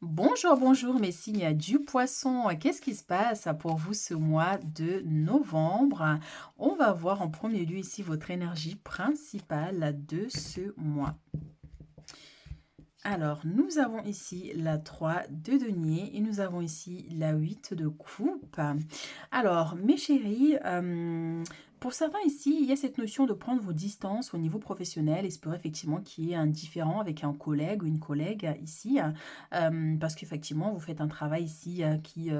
Bonjour, bonjour mes signes du poisson. Qu'est-ce qui se passe pour vous ce mois de novembre? On va voir en premier lieu ici votre énergie principale de ce mois. Alors, nous avons ici la 3 de denier et nous avons ici la 8 de coupe. Alors, mes chéris, pour certains ici, il y a cette notion de prendre vos distances au niveau professionnel. Espérer effectivement qu'il y ait un différend avec un collègue ou une collègue ici, parce qu'effectivement, vous faites un travail ici qui...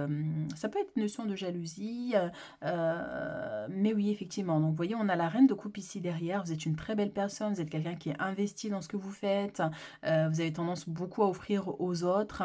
ça peut être une notion de jalousie, mais oui, effectivement. Donc, vous voyez, on a la reine de coupe ici derrière. Vous êtes une très belle personne, vous êtes quelqu'un qui est investi dans ce que vous faites. Vous avez tendance beaucoup à offrir aux autres,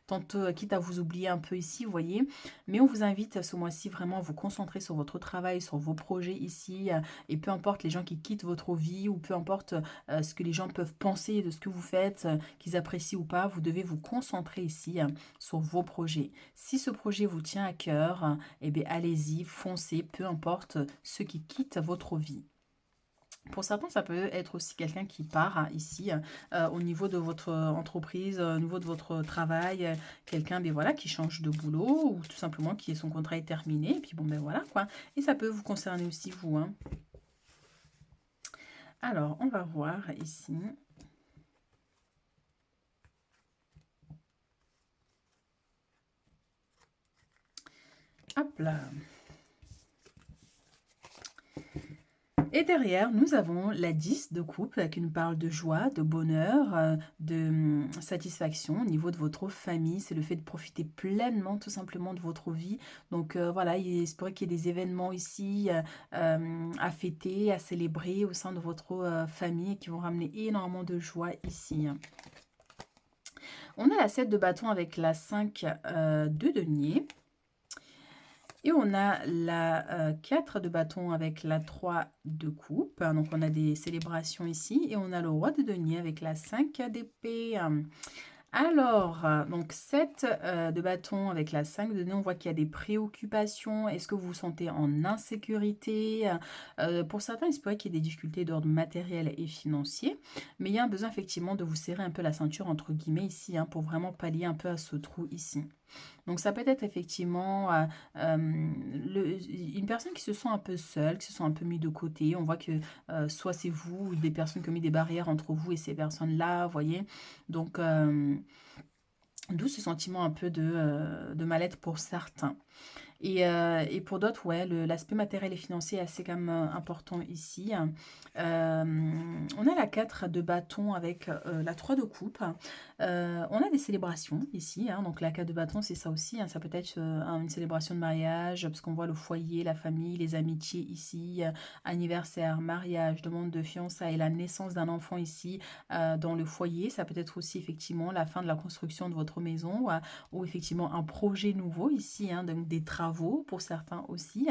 tantôt quitte à vous oublier un peu ici, vous voyez. Mais on vous invite ce mois-ci vraiment à vous concentrer sur votre travail, sur vos projets ici, et peu importe les gens qui quittent votre vie, ou peu importe ce que les gens peuvent penser de ce que vous faites, qu'ils apprécient ou pas, vous devez vous concentrer ici sur vos projets. Si ce projet vous tient à cœur, eh bien allez-y, foncez, peu importe ceux qui quittent votre vie. Pour certains, ça peut être aussi quelqu'un qui part ici au niveau de votre entreprise, au niveau de votre travail, quelqu'un ben, voilà, qui change de boulot ou tout simplement qui son contrat est terminé. Et puis bon, ben voilà quoi. Et ça peut vous concerner aussi vous, hein. Alors, on va voir ici. Hop là. Et derrière, nous avons la 10 de coupe qui nous parle de joie, de bonheur, de satisfaction au niveau de votre famille. C'est le fait de profiter pleinement tout simplement de votre vie. Donc voilà, il se pourrait qu'il y ait des événements ici à fêter, à célébrer au sein de votre famille qui vont ramener énormément de joie ici. On a la 7 de bâton avec la 5 de denier. Et on a la 4 de bâton avec la 3 de coupe. Donc, on a des célébrations ici. Et on a le roi de denier avec la 5 d'épée. Alors, donc 7 de bâton avec la 5 de nez, on voit qu'il y a des préoccupations. Est-ce que vous vous sentez en insécurité? Pour certains, il se pourrait qu'il y ait des difficultés d'ordre matériel et financier. Mais il y a un besoin effectivement de vous serrer un peu la ceinture, entre guillemets, ici, hein, pour vraiment pallier un peu à ce trou ici. Donc ça peut être effectivement une personne qui se sent un peu seule, qui se sent un peu mis de côté. On voit que soit c'est vous ou des personnes qui ont mis des barrières entre vous et ces personnes-là, vous voyez. Donc d'où ce sentiment un peu de mal-être pour certains. Et pour d'autres, ouais, l'aspect matériel et financier est assez quand même important ici. On a la 4 de bâton avec la 3 de coupe. On a des célébrations ici, hein, donc la 4 de bâton, c'est ça aussi, hein, ça peut être une célébration de mariage, parce qu'on voit le foyer, la famille, les amitiés ici, anniversaire, mariage, demande de fiançailles, la naissance d'un enfant ici dans le foyer. Ça peut être aussi effectivement la fin de la construction de votre maison, ou effectivement un projet nouveau ici, hein, donc des travaux pour certains aussi.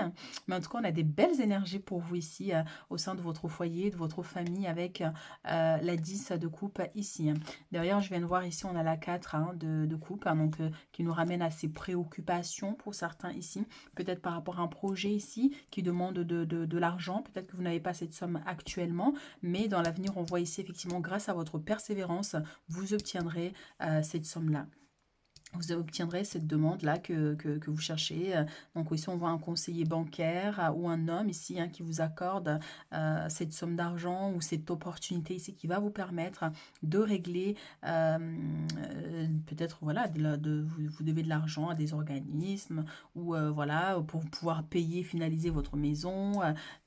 Mais en tout cas, on a des belles énergies pour vous ici au sein de votre foyer, de votre famille avec la 10 de coupe ici. D'ailleurs, je viens de voir ici, on a la 4 hein, de coupe, hein, donc qui nous ramène à ces préoccupations pour certains ici. Peut-être par rapport à un projet ici qui demande de l'argent. Peut-être que vous n'avez pas cette somme actuellement, mais dans l'avenir, on voit ici effectivement, grâce à votre persévérance, vous obtiendrez cette somme-là. Vous obtiendrez cette demande-là que vous cherchez. Donc ici, on voit un conseiller bancaire ou un homme ici hein, qui vous accorde cette somme d'argent ou cette opportunité ici qui va vous permettre de régler peut-être, voilà, vous devez de l'argent à des organismes ou voilà, pour pouvoir payer, finaliser votre maison.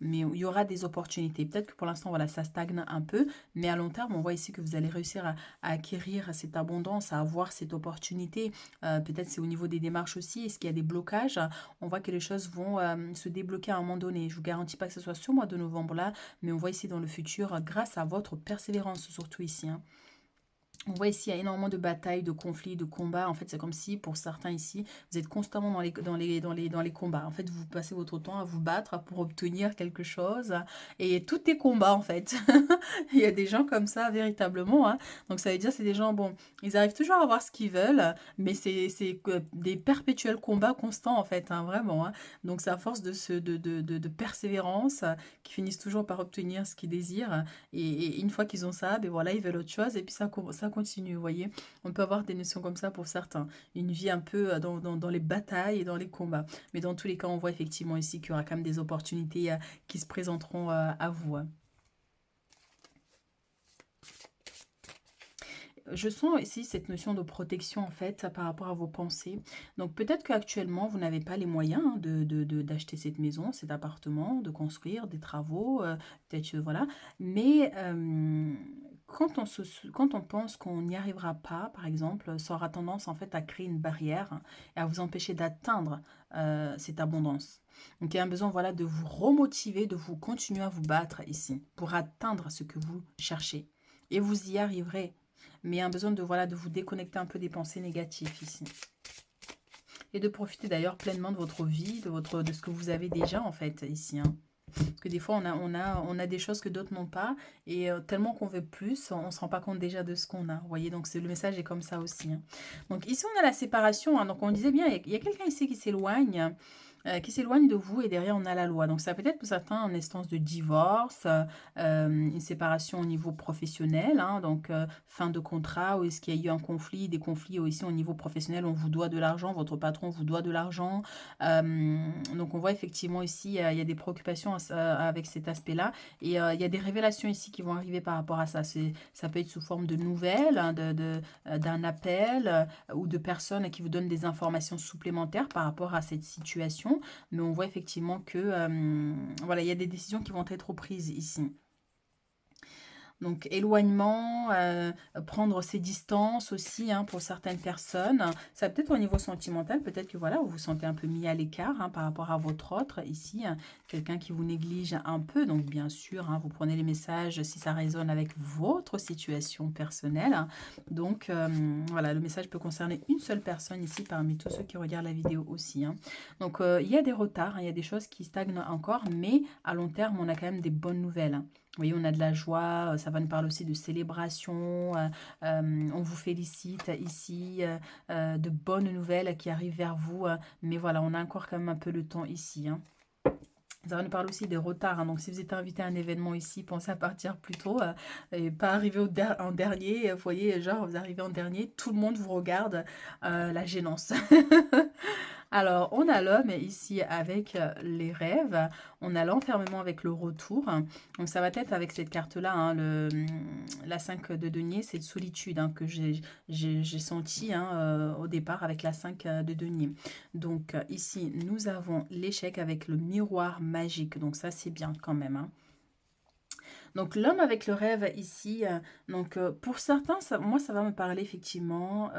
Mais il y aura des opportunités. Peut-être que pour l'instant, voilà, ça stagne un peu, mais à long terme, on voit ici que vous allez réussir à acquérir cette abondance, à avoir cette opportunité. Peut-être c'est au niveau des démarches aussi. Est-ce qu'il y a des blocages? On voit que les choses vont se débloquer à un moment donné. Je ne vous garantis pas que ce soit ce mois de novembre-là, mais on voit ici dans le futur, grâce à votre persévérance, surtout ici, hein. On voit ici, il y a énormément de batailles, de conflits, de combats. En fait, c'est comme si, pour certains ici, vous êtes constamment dans les combats. En fait, vous passez votre temps à vous battre pour obtenir quelque chose. Et tout est combat, en fait. Il y a des gens comme ça, véritablement, hein. Donc, ça veut dire, c'est des gens, bon, ils arrivent toujours à avoir ce qu'ils veulent, mais c'est des perpétuels combats constants, en fait, hein, vraiment, hein. Donc, c'est à force de persévérance qu'ils finissent toujours par obtenir ce qu'ils désirent. Et une fois qu'ils ont ça, ben voilà, ils veulent autre chose. Et puis ça continue, vous voyez. On peut avoir des notions comme ça pour certains. Une vie un peu dans les batailles et dans les combats. Mais dans tous les cas, on voit effectivement ici qu'il y aura quand même des opportunités qui se présenteront à vous, hein. Je sens ici cette notion de protection en fait par rapport à vos pensées. Donc peut-être qu'actuellement vous n'avez pas les moyens hein, d'acheter cette maison, cet appartement, de construire des travaux, peut-être voilà. Mais quand on pense qu'on n'y arrivera pas, par exemple, ça aura tendance en fait à créer une barrière et à vous empêcher d'atteindre cette abondance. Donc il y a un besoin voilà, de vous remotiver, de vous continuer à vous battre ici pour atteindre ce que vous cherchez. Et vous y arriverez, mais il y a un besoin de, voilà, de vous déconnecter un peu des pensées négatives ici. Et de profiter d'ailleurs pleinement de votre vie, de ce que vous avez déjà en fait ici, hein. Parce que des fois, on a des choses que d'autres n'ont pas. Et tellement qu'on veut plus, on ne se rend pas compte déjà de ce qu'on a. Vous voyez, donc le message est comme ça aussi, hein. Donc ici, on a la séparation, hein. Donc on disait bien, il y a quelqu'un ici qui s'éloigne de vous et derrière on a la loi. Donc ça peut être pour certains en instance de divorce, une séparation au niveau professionnel, hein, donc fin de contrat, ou est-ce qu'il y a eu un conflit, des conflits aussi au niveau professionnel, on vous doit de l'argent, votre patron vous doit de l'argent. Donc on voit effectivement ici, il y a des préoccupations avec cet aspect-là et il y a des révélations ici qui vont arriver par rapport à ça. Ça peut être sous forme de nouvelles, hein, d'un appel ou de personnes qui vous donnent des informations supplémentaires par rapport à cette situation. Mais on voit effectivement que voilà, il y a des décisions qui vont être prises ici. Donc éloignement, prendre ses distances aussi hein, pour certaines personnes. Ça peut être au niveau sentimental, peut-être que voilà, vous vous sentez un peu mis à l'écart hein, par rapport à votre autre ici. Hein, quelqu'un qui vous néglige un peu. Donc bien sûr, hein, vous prenez les messages si ça résonne avec votre situation personnelle. Hein. Donc voilà, le message peut concerner une seule personne ici parmi tous ceux qui regardent la vidéo aussi. Hein. Donc il y a des retards, hein, il y a des choses qui stagnent encore, mais à long terme, on a quand même des bonnes nouvelles. Hein. Vous voyez, on a de la joie, ça va nous parler aussi de célébration, on vous félicite ici, de bonnes nouvelles qui arrivent vers vous, mais voilà, on a encore quand même un peu le temps ici, hein. Ça va nous parler aussi des retards, hein. Donc si vous êtes invité à un événement ici, pensez à partir plus tôt et pas arriver en dernier. Vous voyez, genre vous arrivez en dernier, tout le monde vous regarde, la gênance. Alors, on a l'homme ici avec les rêves, on a l'enfermement avec le retour. Donc, ça va être avec cette carte-là, hein, la 5 de denier, c'est de solitude hein, que j'ai senti hein, au départ avec la 5 de denier. Donc, ici, nous avons l'échec avec le miroir magique. Donc, ça, c'est bien quand même, hein. Donc l'homme avec le rêve ici, donc pour certains, moi ça va me parler effectivement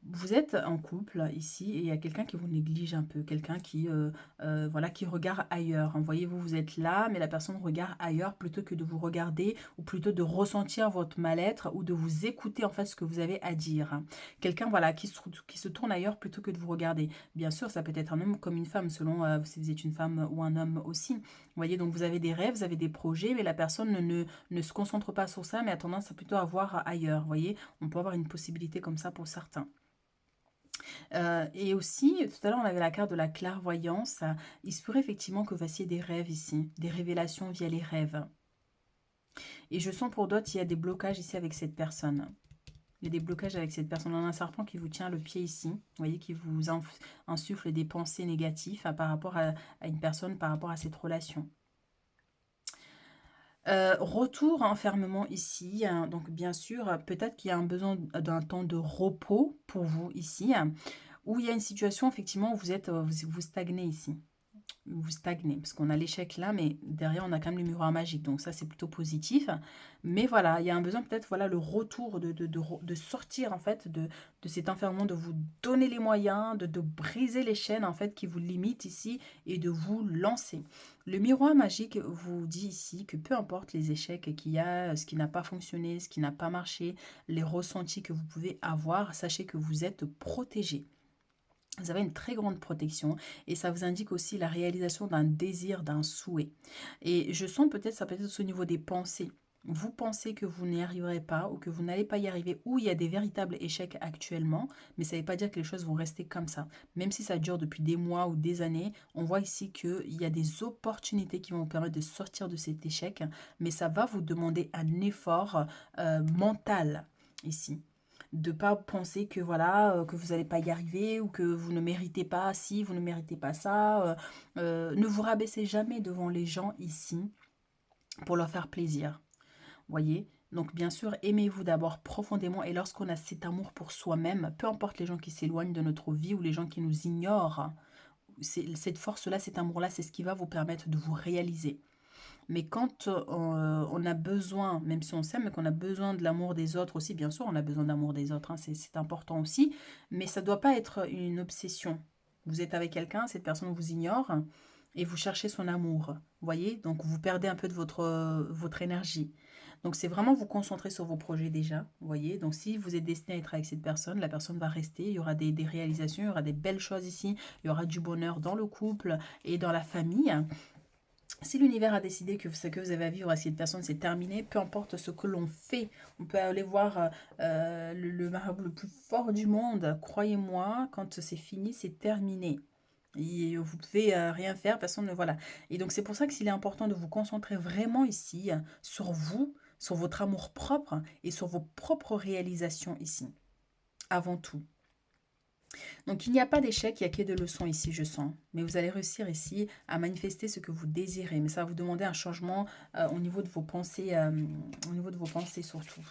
vous êtes en couple ici et il y a quelqu'un qui vous néglige un peu, quelqu'un qui, voilà, qui regarde ailleurs. Hein. Voyez-vous, vous êtes là, mais la personne regarde ailleurs plutôt que de vous regarder ou plutôt de ressentir votre mal-être ou de vous écouter en fait ce que vous avez à dire. Hein. Quelqu'un voilà, qui se tourne ailleurs plutôt que de vous regarder. Bien sûr, ça peut être un homme comme une femme, selon si vous êtes une femme ou un homme aussi. Vous voyez, donc vous avez des rêves, vous avez des projets, mais la personne ne se concentre pas sur ça, mais a tendance à plutôt à voir ailleurs. Vous voyez, on peut avoir une possibilité comme ça pour certains. Et aussi, tout à l'heure, on avait la carte de la clairvoyance. Il se pourrait effectivement que vous fassiez des rêves ici, des révélations via les rêves. Et je sens pour d'autres, il y a des blocages ici avec cette personne. Il y a des blocages avec cette personne. On a un serpent qui vous tient le pied ici. Vous voyez, qui vous insuffle des pensées négatives par rapport à une personne, par rapport à cette relation. Retour enfermement ici, hein, donc bien sûr, peut-être qu'il y a un besoin d'un temps de repos pour vous ici, hein, où il y a une situation effectivement où vous stagnez ici. Vous stagnez, parce qu'on a l'échec là, mais derrière on a quand même le miroir magique, donc ça c'est plutôt positif. Mais voilà, il y a un besoin peut-être, voilà, le retour de sortir en fait de cet enfermement, de vous donner les moyens, de briser les chaînes en fait qui vous limitent ici et de vous lancer. Le miroir magique vous dit ici que peu importe les échecs qu'il y a, ce qui n'a pas fonctionné, ce qui n'a pas marché, les ressentis que vous pouvez avoir, sachez que vous êtes protégé. Vous avez une très grande protection et ça vous indique aussi la réalisation d'un désir, d'un souhait. Et je sens peut-être, ça peut être au niveau des pensées. vous pensez que vous n'y arriverez pas ou que vous n'allez pas y arriver ou il y a des véritables échecs actuellement, mais ça ne veut pas dire que les choses vont rester comme ça. Même si ça dure depuis des mois ou des années, on voit ici qu'il y a des opportunités qui vont vous permettre de sortir de cet échec, mais ça va vous demander un effort mental ici. De ne pas penser que voilà que vous n'allez pas y arriver ou que vous ne méritez pas ci, vous ne méritez pas ça. Ne vous rabaissez jamais devant les gens ici pour leur faire plaisir. Voyez? Donc bien sûr, aimez-vous d'abord profondément et lorsqu'on a cet amour pour soi-même, peu importe les gens qui s'éloignent de notre vie ou les gens qui nous ignorent, cette force-là, cet amour-là, c'est ce qui va vous permettre de vous réaliser. Mais quand on a besoin, même si on s'aime, mais qu'on a besoin de l'amour des autres aussi, bien sûr, on a besoin d'amour des autres, hein, c'est important aussi, mais ça ne doit pas être une obsession. Vous êtes avec quelqu'un, cette personne vous ignore et vous cherchez son amour, vous voyez? Donc vous perdez un peu de votre énergie. Donc c'est vraiment vous concentrer sur vos projets déjà, vous voyez? Donc si vous êtes destiné à être avec cette personne, la personne va rester, il y aura des réalisations, il y aura des belles choses ici, il y aura du bonheur dans le couple et dans la famille. Si l'univers a décidé que ce que vous avez à vivre à cette personne, c'est terminé, peu importe ce que l'on fait, on peut aller voir le marabout le plus fort du monde. Croyez-moi, quand c'est fini, c'est terminé. Et vous pouvez rien faire, personne ne... Voilà. Et donc c'est pour ça que s'il est important de vous concentrer vraiment ici sur vous, sur votre amour propre et sur vos propres réalisations ici, avant tout. Donc il n'y a pas d'échec, il n'y a que de leçons ici, je sens. Mais vous allez réussir ici à manifester ce que vous désirez. Mais ça va vous demander un changement au niveau de vos pensées, surtout.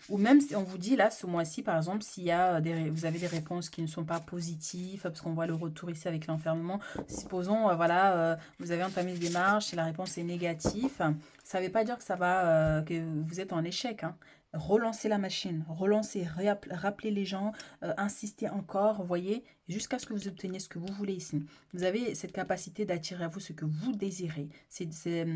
Ou même si on vous dit là, ce mois-ci, par exemple, s'il y a vous avez des réponses qui ne sont pas positives, parce qu'on voit le retour ici avec l'enfermement. Supposons, voilà, vous avez entamé une démarche et la réponse est négative. Ça ne veut pas dire que ça va, que vous êtes en échec, hein. Relancez la machine, relancez, rappelez les gens, insistez encore, voyez, jusqu'à ce que vous obteniez ce que vous voulez ici. Vous avez cette capacité d'attirer à vous ce que vous désirez. C'est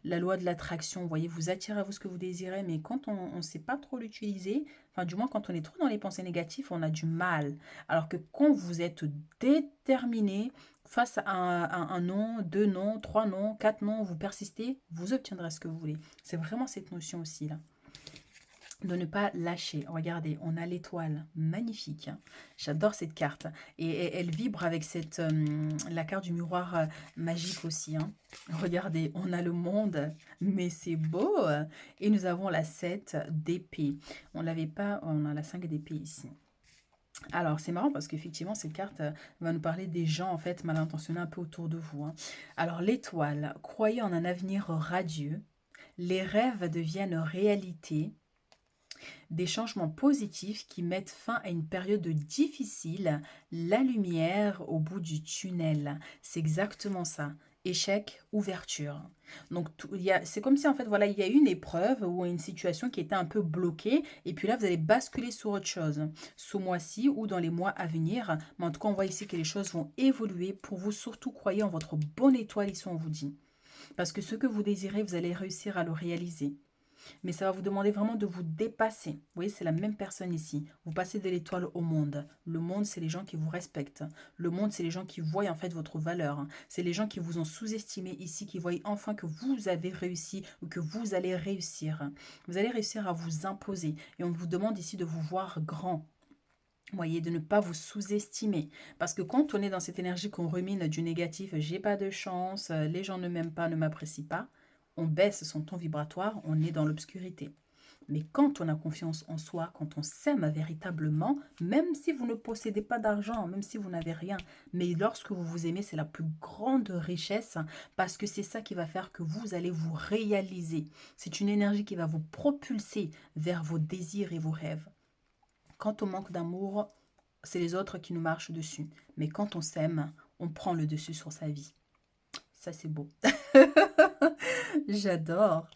la loi de l'attraction, vous voyez, vous attirez à vous ce que vous désirez, mais quand on ne sait pas trop l'utiliser, enfin du moins quand on est trop dans les pensées négatives, on a du mal. Alors que quand vous êtes déterminé face à un non, deux non, trois non, quatre non, vous persistez, vous obtiendrez ce que vous voulez. C'est vraiment cette notion aussi là de ne pas lâcher. Regardez, on a l'étoile, magnifique, hein. J'adore cette carte. Et elle vibre avec la carte du miroir magique aussi, hein. Regardez, on a le monde, mais c'est beau. Et nous avons la 7 d'épée. On l'avait pas, on a la 5 d'épée ici. Alors, c'est marrant parce qu'effectivement, cette carte va nous parler des gens, en fait, mal intentionnés un peu autour de vous, hein. Alors, l'étoile, croyez en un avenir radieux. Les rêves deviennent réalité, des changements positifs qui mettent fin à une période difficile, la lumière au bout du tunnel. C'est exactement ça. Échec, ouverture. Donc c'est comme si en fait voilà il y a une épreuve ou une situation qui était un peu bloquée et puis là vous allez basculer sur autre chose ce mois-ci ou dans les mois à venir. Mais en tout cas on voit ici que les choses vont évoluer pour vous. Surtout croyez en votre bonne étoile ici on vous dit. Parce que ce que vous désirez vous allez réussir à le réaliser. Mais ça va vous demander vraiment de vous dépasser. Vous voyez, c'est la même personne ici. Vous passez de l'étoile au monde. Le monde, c'est les gens qui vous respectent. Le monde, c'est les gens qui voient en fait votre valeur. C'est les gens qui vous ont sous-estimé ici, qui voient enfin que vous avez réussi ou que vous allez réussir. Vous allez réussir à vous imposer. Et on vous demande ici de vous voir grand. Voyez, de ne pas vous sous-estimer. Parce que quand on est dans cette énergie qu'on rumine du négatif, j'ai pas de chance, les gens ne m'aiment pas, ne m'apprécient pas, on baisse son ton vibratoire, on est dans l'obscurité. Mais quand on a confiance en soi, quand on s'aime véritablement, même si vous ne possédez pas d'argent, même si vous n'avez rien, mais lorsque vous vous aimez, c'est la plus grande richesse parce que c'est ça qui va faire que vous allez vous réaliser. C'est une énergie qui va vous propulser vers vos désirs et vos rêves. Quand on manque d'amour, c'est les autres qui nous marchent dessus. Mais quand on s'aime, on prend le dessus sur sa vie. Ça, c'est beau. J'adore.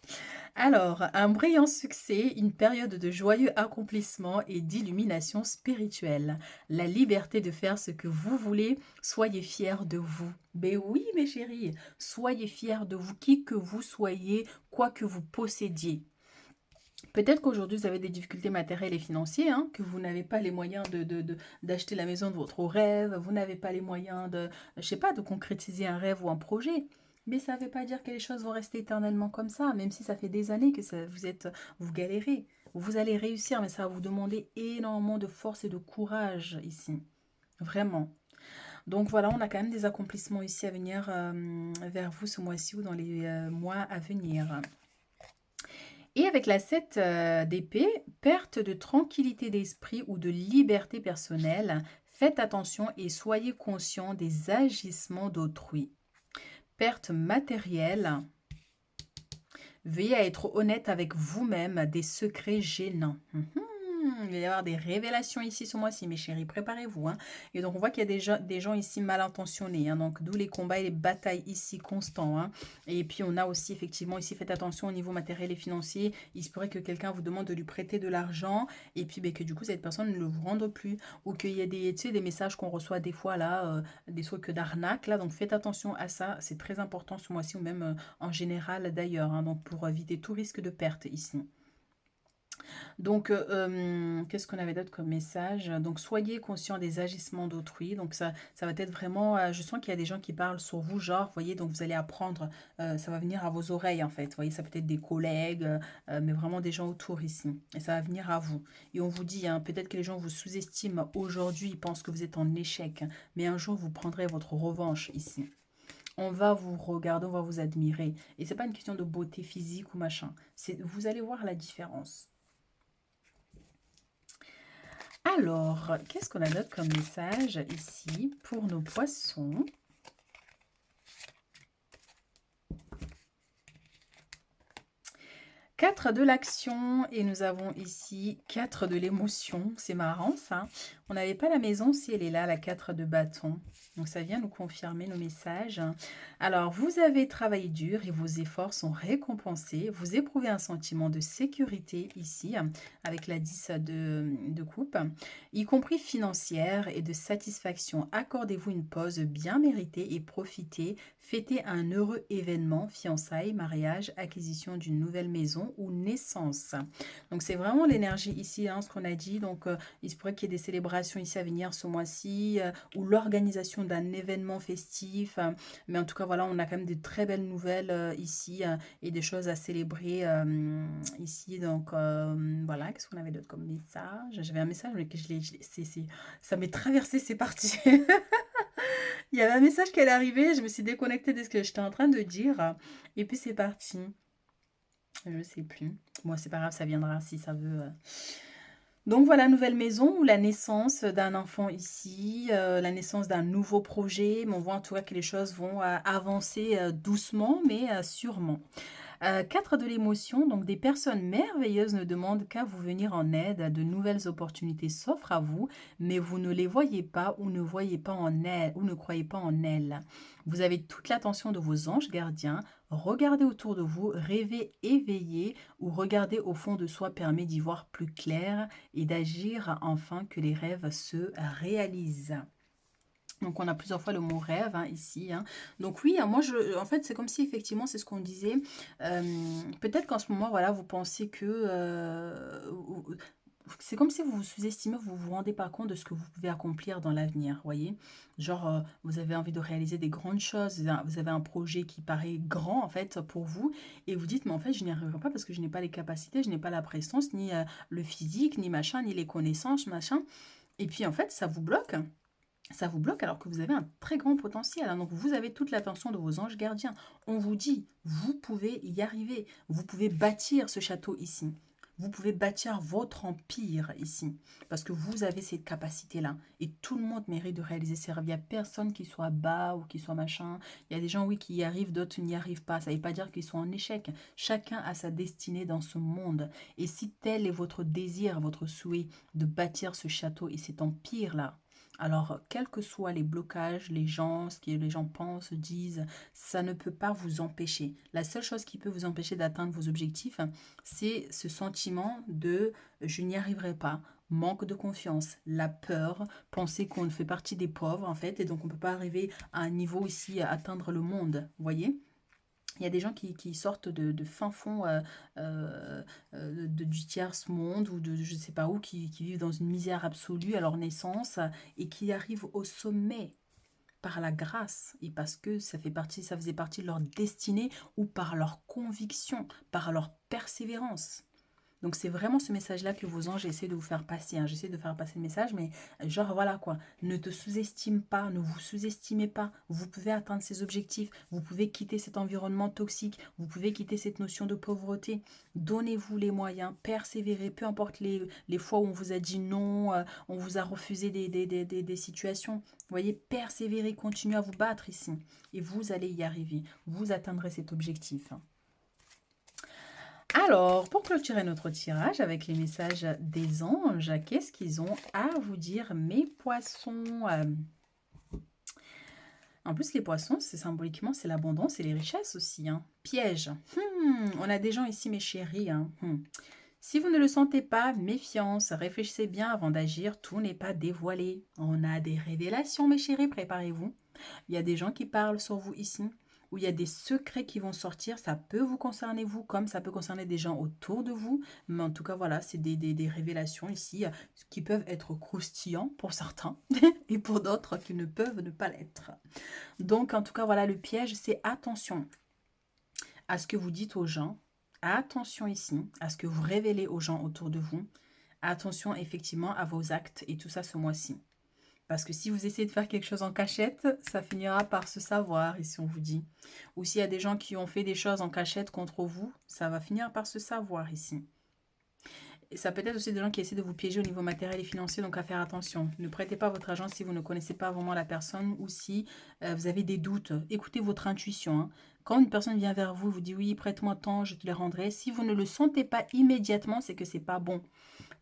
Alors, un brillant succès, une période de joyeux accomplissement et d'illumination spirituelle. La liberté de faire ce que vous voulez, soyez fiers de vous. Ben oui, mes chéris, soyez fiers de vous, qui que vous soyez, quoi que vous possédiez. Peut-être qu'aujourd'hui, vous avez des difficultés matérielles et financières, hein, que vous n'avez pas les moyens d'acheter la maison de votre rêve, vous n'avez pas les moyens de, je sais pas, de concrétiser un rêve ou un projet. Mais ça ne veut pas dire que les choses vont rester éternellement comme ça, même si ça fait des années que vous galérez. Vous allez réussir, mais ça va vous demander énormément de force et de courage ici. Vraiment. Donc voilà, on a quand même des accomplissements ici à venir vers vous ce mois-ci ou dans les mois à venir. Et avec la 7 d'épée, perte de tranquillité d'esprit ou de liberté personnelle, faites attention et soyez conscient des agissements d'autrui. Perte matérielle, veuillez à être honnête avec vous-même des secrets gênants. Il va y avoir des révélations ici ce mois-ci, mes chéris, préparez-vous. Hein. Et donc, on voit qu'il y a des gens ici mal intentionnés. Hein. Donc, d'où les combats et les batailles ici constants. Hein. Et puis, on a aussi, effectivement, ici, faites attention au niveau matériel et financier. Il se pourrait que quelqu'un vous demande de lui prêter de l'argent et puis ben, que du coup, cette personne ne le vous rende plus. Ou qu'il y ait des, tu sais, des messages qu'on reçoit des fois, là, des trucs d'arnaque. Là, donc, faites attention à ça. C'est très important ce mois-ci ou même en général d'ailleurs. Hein. Donc, pour éviter tout risque de perte ici. Donc, qu'est-ce qu'on avait d'autre comme message? Donc, soyez conscient des agissements d'autrui. Donc, ça va être vraiment... je sens qu'il y a des gens qui parlent sur vous, genre, vous voyez, donc vous allez apprendre, ça va venir à vos oreilles, en fait. Vous voyez, ça peut être des collègues, mais vraiment des gens autour ici. Et ça va venir à vous. Et on vous dit, hein, peut-être que les gens vous sous-estiment aujourd'hui, ils pensent que vous êtes en échec. Mais un jour, vous prendrez votre revanche ici. On va vous regarder, on va vous admirer. Et c'est pas une question de beauté physique ou machin. Vous allez voir la différence. Alors, qu'est-ce qu'on a d'autre comme message ici pour nos poissons? 4 de l'action et nous avons ici 4 de l'émotion. C'est marrant ça. On n'avait pas la maison si elle est là, la 4 de bâton. Donc ça vient nous confirmer nos messages. Alors, vous avez travaillé dur et vos efforts sont récompensés. Vous éprouvez un sentiment de sécurité ici, avec la 10 de coupe, y compris financière et de satisfaction. Accordez-vous une pause bien méritée et profitez. Fêtez un heureux événement, fiançailles, mariage, acquisition d'une nouvelle maison ou naissance. Donc c'est vraiment l'énergie ici, hein, ce qu'on a dit. Donc il se pourrait qu'il y ait des célébrations ici à venir ce mois-ci ou l'organisation d'un événement festif. Mais en tout cas, voilà, on a quand même de très belles nouvelles ici et des choses à célébrer ici. Donc voilà, qu'est-ce qu'on avait d'autre comme message? J'avais un message, mais que ça m'est traversé, c'est parti. Il y avait un message qui allait arriver, je me suis déconnectée de ce que j'étais en train de dire. Et puis c'est parti. Je sais plus. Bon, c'est pas grave, ça viendra si ça veut. Donc voilà, nouvelle maison ou la naissance d'un enfant ici, la naissance d'un nouveau projet. Mais on voit en tout cas que les choses vont avancer doucement, mais sûrement. 4 de l'émotion, donc des personnes merveilleuses ne demandent qu'à vous venir en aide. De nouvelles opportunités s'offrent à vous, mais vous ne les voyez pas ou ne voyez pas en elles ou ne croyez pas en elles. Vous avez toute l'attention de vos anges gardiens. Regardez autour de vous, rêvez éveillé ou regardez au fond de soi permet d'y voir plus clair et d'agir enfin que les rêves se réalisent. Donc, on a plusieurs fois le mot rêve hein, ici. Hein. Donc, oui, moi, en fait, c'est comme si, effectivement, c'est ce qu'on disait. Peut-être qu'en ce moment, voilà, vous pensez que... c'est comme si vous vous sous-estimez, vous vous rendez pas compte de ce que vous pouvez accomplir dans l'avenir, voyez. Genre, vous avez envie de réaliser des grandes choses, vous avez un projet qui paraît grand, en fait, pour vous, et vous dites, mais en fait, je n'y arriverai pas parce que je n'ai pas les capacités, je n'ai pas la prestance, ni le physique, ni machin, ni les connaissances, machin. Et puis, en fait, ça vous bloque. Ça vous bloque alors que vous avez un très grand potentiel. Hein. Donc vous avez toute l'attention de vos anges gardiens. On vous dit, vous pouvez y arriver. Vous pouvez bâtir ce château ici. Vous pouvez bâtir votre empire ici. Parce que vous avez cette capacité-là. Et tout le monde mérite de réaliser ses rêves. Il n'y a personne qui soit bas ou qui soit machin. Il y a des gens, oui, qui y arrivent, d'autres n'y arrivent pas. Ça ne veut pas dire qu'ils sont en échec. Chacun a sa destinée dans ce monde. Et si tel est votre désir, votre souhait de bâtir ce château et cet empire-là, alors, quels que soient les blocages, les gens, ce que les gens pensent, disent, ça ne peut pas vous empêcher. La seule chose qui peut vous empêcher d'atteindre vos objectifs, c'est ce sentiment de je n'y arriverai pas, manque de confiance, la peur, penser qu'on fait partie des pauvres en fait, et donc on ne peut pas arriver à un niveau ici à atteindre le monde, vous voyez? Il y a des gens qui sortent de fin fond du tiers monde ou de je ne sais pas où, qui vivent dans une misère absolue à leur naissance et qui arrivent au sommet. par la grâce et parce que ça faisait partie de leur destinée ou par leur conviction, par leur persévérance. Donc c'est vraiment ce message-là que vos anges essaient de vous faire passer, hein. J'essaie de faire passer le message, mais genre voilà quoi, ne te sous-estime pas, ne vous sous-estimez pas. Vous pouvez atteindre ces objectifs, vous pouvez quitter cet environnement toxique, vous pouvez quitter cette notion de pauvreté. Donnez-vous les moyens, persévérez, peu importe les fois où on vous a dit non, on vous a refusé des situations. Vous voyez, persévérez, continuez à vous battre ici. Et vous allez y arriver, vous atteindrez cet objectif. Alors, pour clôturer notre tirage avec les messages des anges, qu'est-ce qu'ils ont à vous dire, mes poissons? En plus, les poissons, c'est symboliquement, c'est l'abondance et les richesses aussi, hein. Piège. On a des gens ici, mes chéris, hein. Si vous ne le sentez pas, méfiance, réfléchissez bien avant d'agir, tout n'est pas dévoilé. On a des révélations, mes chéris, préparez-vous. Il y a des gens qui parlent sur vous ici, où il y a des secrets qui vont sortir. Ça peut vous concerner vous, comme ça peut concerner des gens autour de vous. Mais en tout cas, voilà, c'est des révélations ici qui peuvent être croustillants pour certains et pour d'autres qui ne peuvent ne pas l'être. Donc, en tout cas, voilà, le piège, c'est attention à ce que vous dites aux gens. Attention ici à ce que vous révélez aux gens autour de vous. Attention effectivement à vos actes et tout ça ce mois-ci. Parce que si vous essayez de faire quelque chose en cachette, ça finira par se savoir, ici on vous dit. Ou s'il y a des gens qui ont fait des choses en cachette contre vous, ça va finir par se savoir ici. Et ça peut être aussi des gens qui essaient de vous piéger au niveau matériel et financier, donc à faire attention. Ne prêtez pas votre argent si vous ne connaissez pas vraiment la personne ou si vous avez des doutes. Écoutez votre intuition, hein. Quand une personne vient vers vous, vous dit oui, prête-moi tant, je te les rendrai. Si vous ne le sentez pas immédiatement, c'est que c'est pas bon.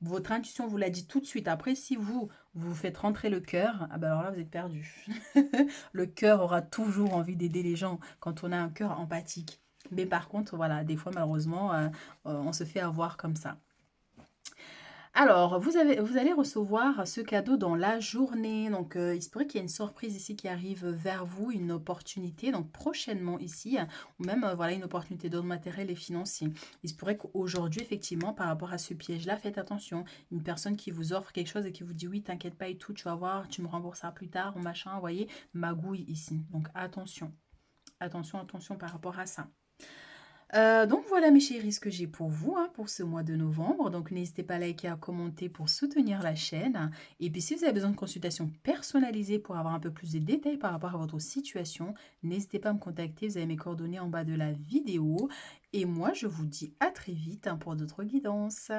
Votre intuition vous l'a dit tout de suite. Après, si vous faites rentrer le cœur, ah ben alors là, vous êtes perdu. Le cœur aura toujours envie d'aider les gens quand on a un cœur empathique. Mais par contre, voilà, des fois, malheureusement, on se fait avoir comme ça. Alors, vous allez recevoir ce cadeau dans la journée. Donc, il se pourrait qu'il y ait une surprise ici qui arrive vers vous, une opportunité, donc prochainement ici, ou même voilà, une opportunité d'ordre matériel et financier. Il se pourrait qu'aujourd'hui, effectivement, par rapport à ce piège-là, faites attention. Une personne qui vous offre quelque chose et qui vous dit oui, t'inquiète pas et tout, tu vas voir, tu me rembourseras plus tard, ou machin, vous voyez, magouille ici. Donc, attention. Attention, attention par rapport à ça. Donc voilà mes chéris ce que j'ai pour vous hein, pour ce mois de novembre. Donc n'hésitez pas à liker, à commenter pour soutenir la chaîne. Et puis si vous avez besoin de consultation personnalisée pour avoir un peu plus de détails par rapport à votre situation, n'hésitez pas à me contacter. Vous avez mes coordonnées en bas de la vidéo. Et moi je vous dis à très vite hein, pour d'autres guidances.